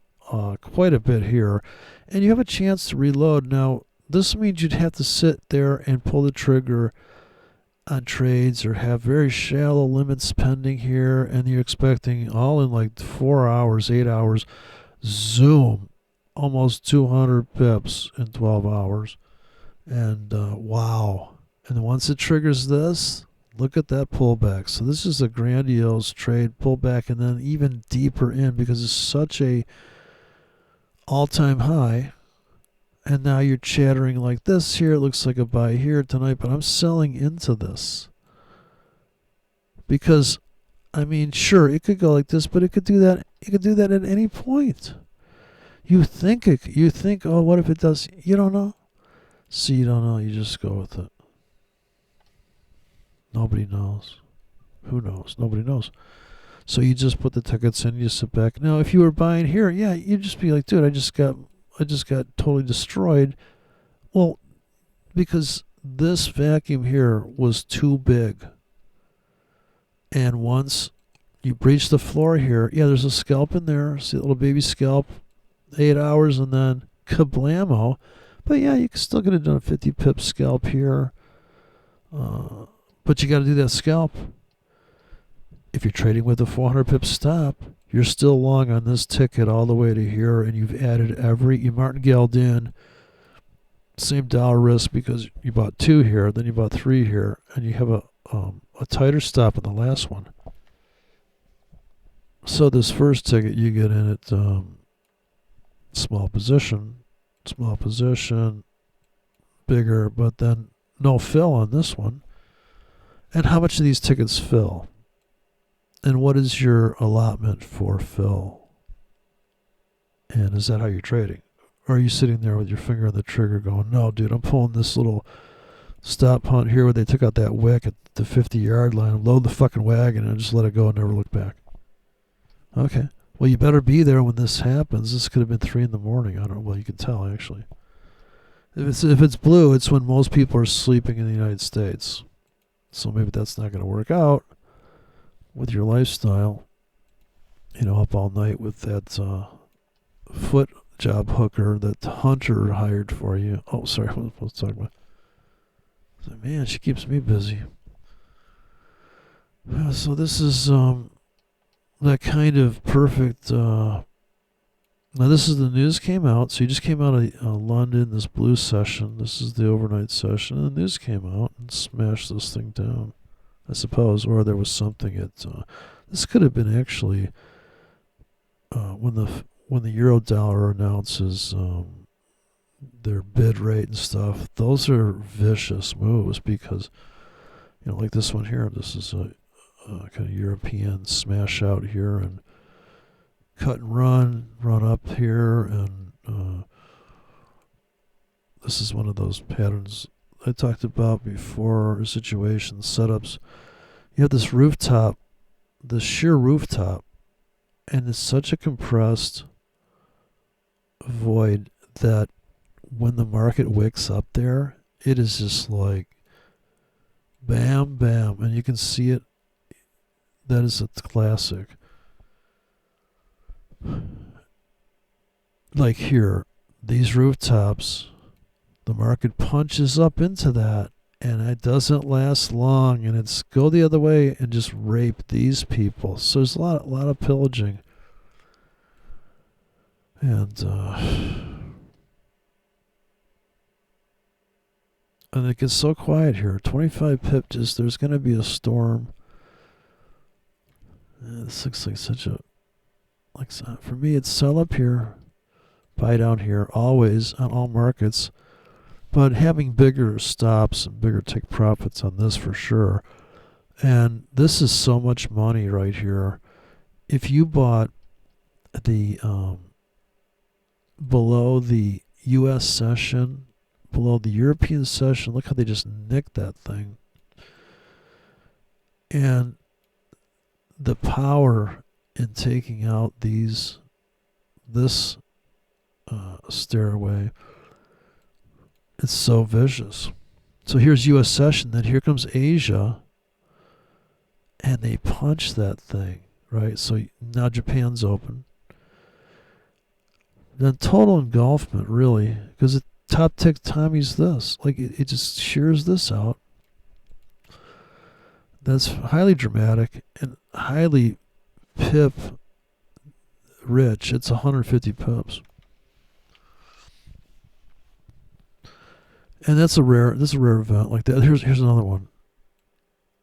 Speaker 1: quite a bit here, and you have a chance to reload. Now, this means you'd have to sit there and pull the trigger on trades or have very shallow limits pending here, and you're expecting all in like 4 hours, 8 hours, zoom, almost 200 pips in 12 hours. And wow. And once it triggers this, look at that pullback. So this is a grandiose trade pullback, and then even deeper in because it's such a all-time high. And now you're chattering like this here. It looks like a buy here tonight, but I'm selling into this. Because, I mean, sure, it could go like this, but it could do that. It could do that at any point. You think, oh, what if it does? You don't know. See, you don't know. You just go with it. Nobody knows. Who knows? Nobody knows. So you just put the tickets in, you sit back. Now, if you were buying here, yeah, you'd just be like, dude, I just got totally destroyed. Well, because this vacuum here was too big. And once you breach the floor here, yeah, there's a scalp in there. See a little baby scalp, 8 hours, and then kablamo. But yeah, you can still get it done a 50 pip scalp here. But you got to do that scalp. If you're trading with a 400 pip stop, you're still long on this ticket all the way to here, and you've added you martingaled in same dollar risk because you bought 2 here, then you bought 3 here, and you have a tighter stop in the last one. So this first ticket you get in at small position, bigger, but then no fill on this one. And how much do these tickets fill? And what is your allotment for fill? And is that how you're trading? Or are you sitting there with your finger on the trigger going, no, dude, I'm pulling this little stop hunt here where they took out that wick at the 50-yard line, load the fucking wagon, and just let it go and never look back. Okay. Well, you better be there when this happens. This could have been 3 in the morning. I don't know. Well, you can tell, actually. If it's blue, it's when most people are sleeping in the United States. So maybe that's not going to work out with your lifestyle. Up all night with that foot job hooker that Hunter hired for you. Oh, sorry, what was I supposed to talk about? Man, she keeps me busy. So this is that kind of perfect. Now this is the news came out. So you just came out of London, this blue session. This is the overnight session. And the news came out and smashed this thing down, I suppose. Or there was something at... this could have been actually when the euro dollar announces their bid rate and stuff. Those are vicious moves because, like this one here, this is a kind of European smash out here and cut and run up here, and this is one of those patterns I talked about before, situations, setups. You have this rooftop, this sheer rooftop, and it's such a compressed void that when the market wicks up there, it is just like bam, bam, and you can see it. That is a classic. Like here, these rooftops, the market punches up into that, and it doesn't last long, and it's go the other way and just rape these people. So there's a lot of pillaging. And And it gets so quiet here. 25 pip, just there's going to be a storm. This looks like such a, like, for me, it's sell up here, buy down here, always on all markets. But having bigger stops and bigger take profits on this for sure. And this is so much money right here. If you bought the below the U.S. session, below the European session, look how they just nicked that thing. And the power in taking out this stairway, it's so vicious. So here's U.S. session, then here comes Asia, and they punch that thing, right? So now Japan's open. Then total engulfment, really, because the top tick Tommy's this. Like, it just shears this out. That's highly dramatic and highly pip rich. It's 150 pips. And this is a rare event like that. Here's another one.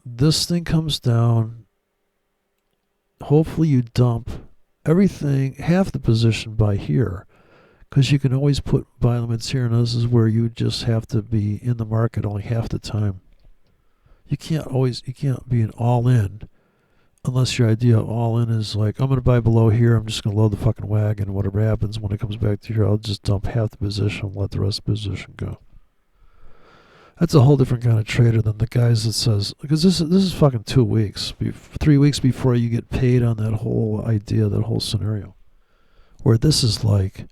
Speaker 1: This thing comes down. Hopefully you dump everything, half the position by here, because you can always put buy limits here, and this is where you just have to be in the market only half the time. You can't be an all-in unless your idea of all-in is like, I'm going to buy below here, I'm just going to load the fucking wagon, and whatever happens when it comes back to here, I'll just dump half the position and let the rest of the position go. That's a whole different kind of trader than the guys that says, because this is fucking 2 weeks, 3 weeks before you get paid on that whole idea, that whole scenario. Where this is like,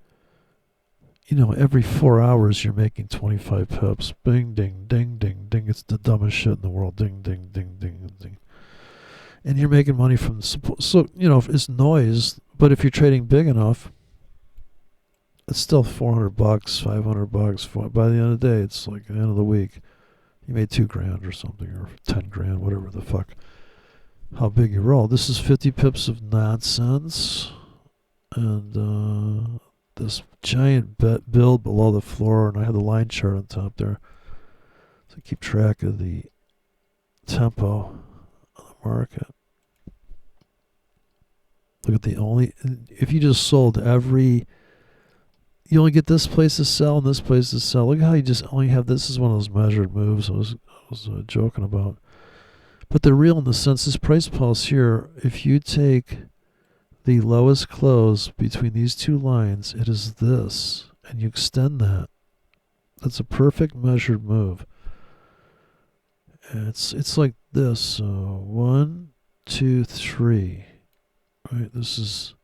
Speaker 1: every 4 hours you're making 25 pips. Bing, ding, ding, ding, ding. It's the dumbest shit in the world. Ding, ding, ding, ding, ding. And you're making money from the support. So, it's noise, but if you're trading big enough, it's still $400, $500. By the end of the day, it's like the end of the week, you made $2,000 or something, or $10,000, whatever the fuck. How big you roll. This is 50 pips of nonsense, and this giant build below the floor, and I have the line chart on top there, so keep track of the tempo of the market. Look at if you just sold you only get this place to sell and this place to sell. Look at how you just only have this is one of those measured moves I was joking about. But the real, in the sense, this price pulse here, if you take the lowest close between these two lines, it is this, and you extend that. That's a perfect measured move. And it's like this. So 1, 2, 3. Right, this is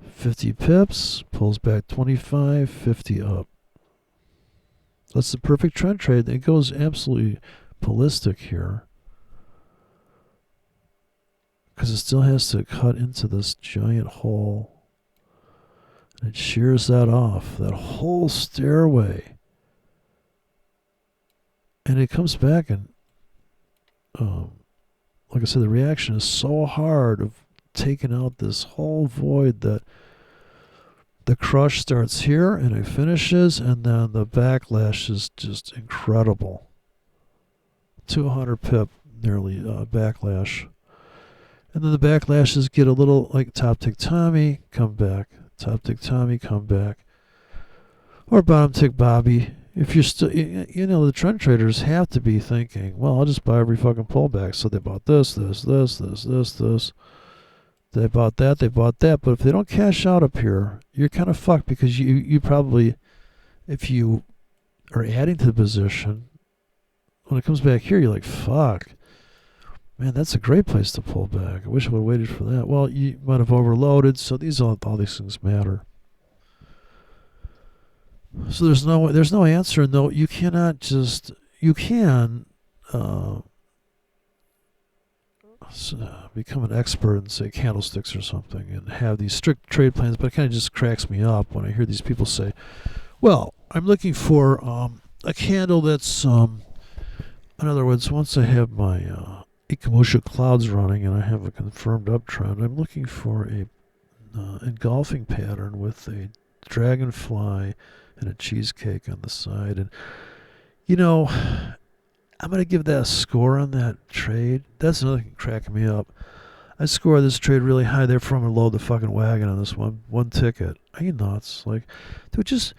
Speaker 1: 50 pips, pulls back 25, 50 up. That's the perfect trend trade. It goes absolutely ballistic here, because it still has to cut into this giant hole, and it shears that off, that whole stairway, and it comes back, and like I said, the reaction is so hard of taking out this whole void that the crush starts here and it finishes, and then the backlash is just incredible. 200 pip nearly backlash. And then the backlashes get a little like top tick Tommy, come back. Top tick Tommy, come back. Or bottom tick Bobby. If you're still, the trend traders have to be thinking, well, I'll just buy every fucking pullback. So they bought this. They bought that. But if they don't cash out up here, you're kind of fucked, because you probably, if you are adding to the position, when it comes back here, you're like, fuck. Man, that's a great place to pull back. I wish I would have waited for that. Well, you might have overloaded, so all these things matter. So there's no answer. No, you cannot just, you can become an expert in, say, candlesticks or something, and have these strict trade plans, but it kind of just cracks me up when I hear these people say, well, I'm looking for a candle that's, in other words, once I have my Ikamusha clouds running and I have a confirmed uptrend, I'm looking for a engulfing pattern with a dragonfly and a cheesecake on the side. And You know, I'm going to give that a score on that trade. That's another thing cracking me up. I score this trade really high. Therefore, I'm going to load the fucking wagon on this one ticket. Are you nuts? Like, dude, just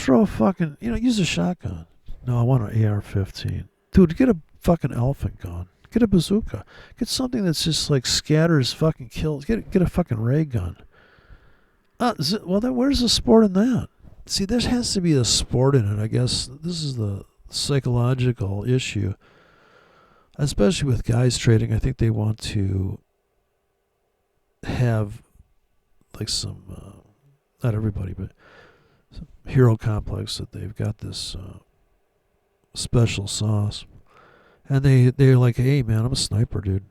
Speaker 1: throw a fucking, use a shotgun. No, I want an AR-15. Dude, get a fucking elephant gun. Get a bazooka. Get something that's just like scatters fucking kills. Get a fucking ray gun. Well, then where's the sport in that? See, there has to be a sport in it. I guess this is the psychological issue, especially with guys trading. I think they want to have like some, not everybody, but some hero complex that they've got this special sauce, and they're like, hey man, I'm a sniper, dude,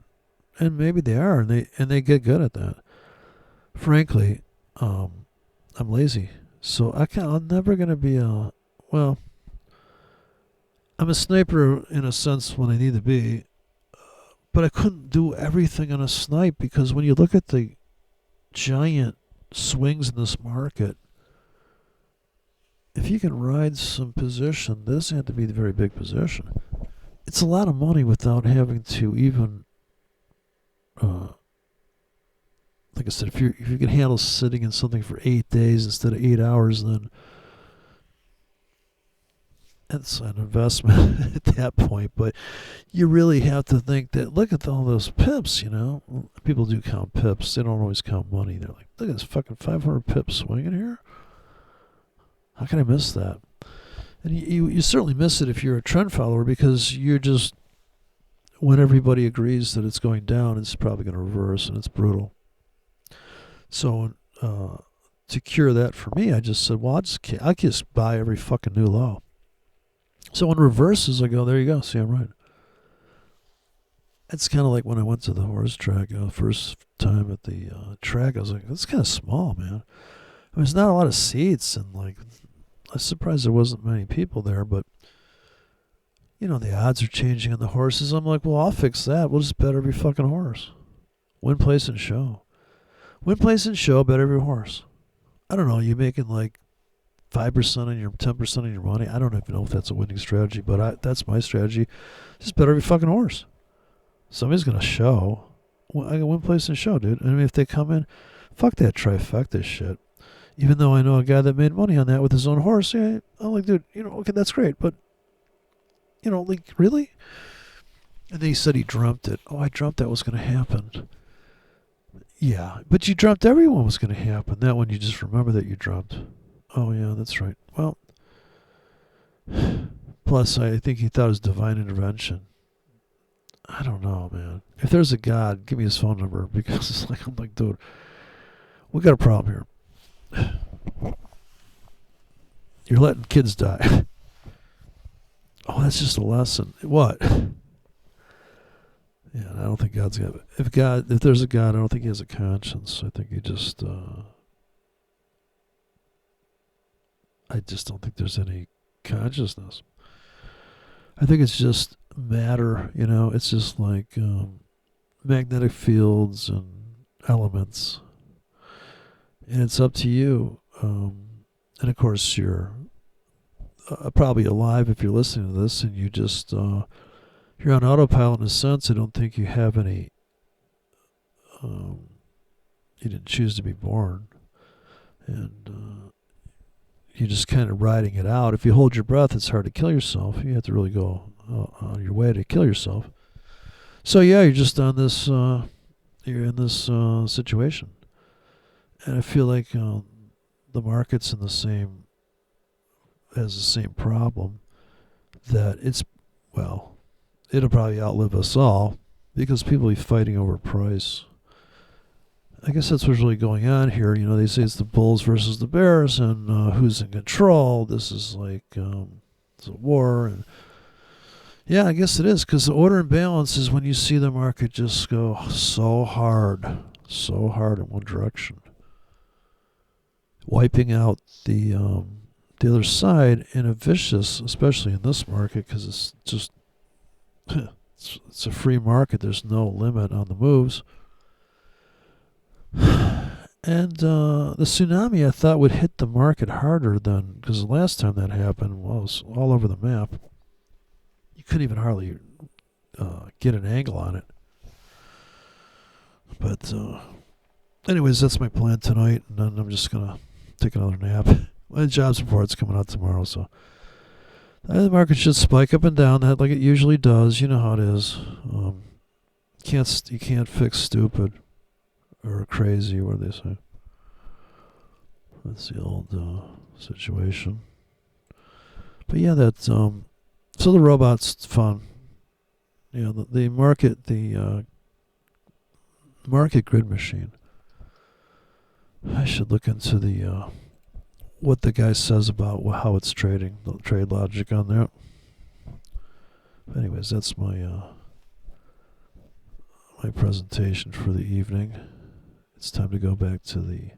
Speaker 1: and maybe they are, and they get good at that. Frankly, I'm lazy, so I'm never gonna be well. I'm a sniper in a sense when I need to be, but I couldn't do everything on a snipe because when you look at the giant swings in this market, if you can ride some position, this doesn't have to be a very big position. It's a lot of money without having to even, like I said, if you can handle sitting in something for 8 days instead of 8 hours, then it's an investment at that point. But you really have to think that, look at all those pips, People do count pips. They don't always count money. They're like, look at this fucking 500 pip swing in here. How can I miss that? And you certainly miss it if you're a trend follower, because you're just, when everybody agrees that it's going down, it's probably going to reverse, and it's brutal. So to cure that for me, I just said, well, I just buy every fucking new low. So when reverses, I go, there you go. See, I'm right. It's kind of like when I went to the horse track, first time at the track, I was like, it's kind of small, man. I mean, there's not a lot of seats, and like, I was surprised there wasn't many people there, but the odds are changing on the horses. I'm like, well, I'll fix that. We'll just bet every fucking horse. Win, place, and show. Win, place, and show, bet every horse. I don't know, you're making like 5% on your 10% on your money. I don't even know if that's a winning strategy, but that's my strategy. Just bet every fucking horse. Somebody's going to show. I can win, place, and show, dude. I mean, if they come in, fuck that trifecta shit. Even though I know a guy that made money on that with his own horse, yeah, I'm like, dude, okay, that's great, but, like, really? And then he said he dreamt it. Oh, I dreamt that was going to happen. Yeah, but you dreamt everyone was going to happen. That one you just remember that you dreamt. Oh, yeah, that's right. Well, plus I think he thought it was divine intervention. I don't know, man. If there's a God, give me his phone number, because it's like, I'm like, dude, we got a problem here. You're letting kids die. Oh, that's just a lesson. What? Yeah, I don't think God's got it. If there's a God, I don't think he has a conscience. I think he just, I just don't think there's any consciousness. I think it's just matter, it's just like magnetic fields and elements. And it's up to you. And of course, you're probably alive if you're listening to this, and you just, you're on autopilot in a sense. I don't think you have any, you didn't choose to be born. And you're just kind of riding it out. If you hold your breath, it's hard to kill yourself. You have to really go on your way to kill yourself. So yeah, you're just on this, you're in this situation. And I feel like the market's in has the same problem, that it'll probably outlive us all, because people will be fighting over price. I guess that's what's really going on here. They say it's the bulls versus the bears, and who's in control. This is like it's a war, and yeah, I guess it is, because the order and balance is when you see the market just go so hard in one direction, wiping out the other side in a vicious, especially in this market, because it's just it's a free market. There's no limit on the moves. And the tsunami, I thought, would hit the market harder because the last time that happened, well, it was all over the map. you couldn't even hardly get an angle on it. But anyways, that's my plan tonight, and then I'm just gonna take another nap. My jobs report's coming out tomorrow, so the market should spike up and down that like it usually does. You know how it is. You can't fix stupid or crazy, what do they say? That's the old situation. But yeah, that so the robot's fun. You know, the market grid machine. I should look into the what the guy says about how it's trading, the trade logic on there. But anyways, that's my my presentation for the evening. It's time to go back to the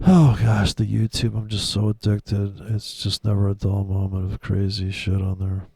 Speaker 1: YouTube. I'm just so addicted. It's just never a dull moment of crazy shit on there.